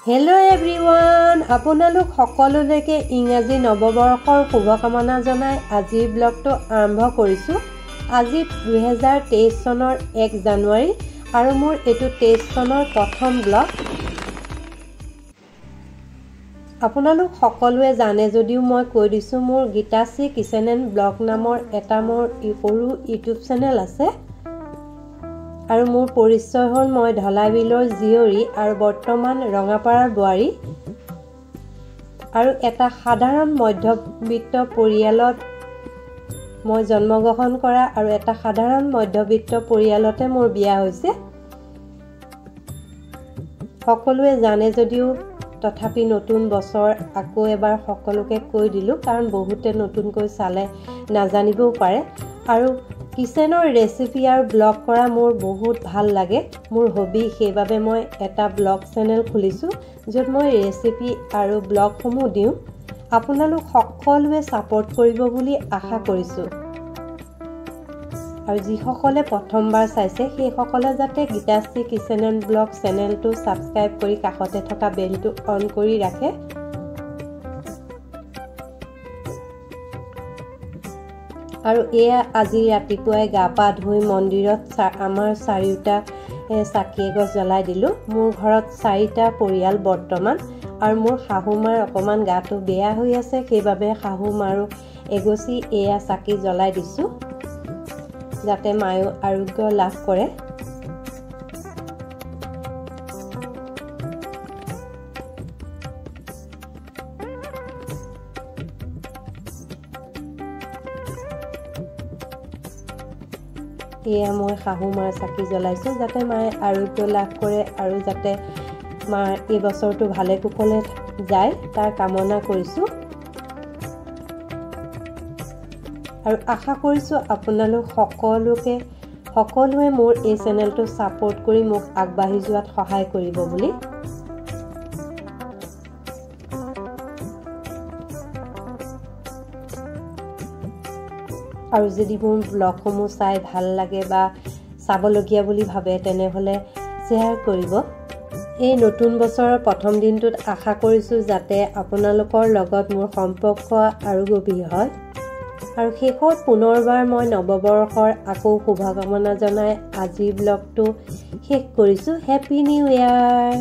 Hello everyone আপোনালোক সকলোলৈকে ইংৰাজী নৱবৰ্ষৰ শুভকামনা জনাই আজি ব্লগটো আৰম্ভ কৰিছো। আজি 2023 চনৰ 1 জানুৱাৰী আৰু মোৰ এটো 23 চনৰ প্ৰথম ব্লগ। আপোনালোক সকলোৱে জানে যদিও মই কৈ দিছো মোৰ গীতাশ্ৰী কিচেন এণ্ড ব্লগ নামৰ এটা মোৰ সৰু ইউটিউব চেনেল আছে। আৰু মোৰ পৰিচয় হ'ল মই ঢলাবিলৰ জিয়ৰী আৰু বৰ্তমান ৰঙাপাৰাৰ বোৱাৰী আৰু এটা সাধাৰণ মধ্যবিত্ত পৰিয়ালত মই জন্মগ্ৰহণ কৰা আৰু এটা সাধাৰণ মধ্যবিত্ত পৰিয়ালতে মোৰ বিয়া হৈছে। সকলোৱে জানে যদিও তথাপি নতুন বছৰ আকৌ এবাৰ সকলোকে কৈ দিলো কাৰণ বহুতে নতুনকৈ চালে নাজানিবও পাৰে আৰু কিচেনৰ ৰেচিপি আৰু ব্লগ কৰা মোৰ বহুত ভাল লাগে মোৰ হবি সেইবাবে মই এটা ব্লগ চেনেল খুলিছো য'ত মই ৰেচিপি আৰু ব্লগসমূহ দিওঁ। আপোনালোক সকলোৱে সাপোৰ্ট কৰিব বুলি আশা কৰিছো আৰু যিসকলে প্ৰথমবাৰ চাইছে সেই সকলে যাতে গীতাশ্ৰী কিচেন এণ্ড ব্লগ চেনেলটো সাবস্ক্ৰাইব কৰি কাষতে থকা বেলটো অন কৰি ৰাখে। আৰু এয়া আজি ৰাতিপুৱাই গা পা ধুই মন্দিৰত আমাৰ চাৰিটা চাকি এগছ জ্বলাই দিলো। মোৰ ঘৰত চাৰিটা পৰিয়াল বৰ্তমান আৰু মোৰ শাহুমাৰ অকমান গাটো বেয়া হৈ আছে সেইবাবে শাহুমাৰো এগছি এয়া চাকি জ্বলাই দিছো যাতে মায়ো আৰোগ্য লাভ কৰে। এয়া মই শাহুমাৰ চাকি জ্বলাইছো যাতে মায়ে আৰোগ্য লাভ কৰে আৰু যাতে মাৰ এই বছৰটো ভালে কুশলে যায় তাৰ কামনা কৰিছো আৰু আশা কৰিছো আপোনালোক সকলোৱে মোৰ এই চেনেলটো সাপোৰ্ট কৰি মোক আগবাঢ়ি যোৱাত সহায় কৰিব বুলি। আৰু যদি মোৰ ব্লগসমূহ চাই ভাল লাগে বা চাবলগীয়া বুলি ভাবে তেনেহলে শ্বেয়াৰ কৰিব। এই নতুন বছৰৰ প্ৰথম দিনটোত আশা কৰিছো যাতে আপোনালোকৰ লগত মোৰ সম্পৰ্ক আৰু গভীৰ হয় আৰু শেষত পুনৰবাৰ মই নৱবৰ্ষৰ আকৌ শুভকামনা জনাই আজি ব্লগটো শেষ কৰিছো। হেপী নিউ ইয়াৰ।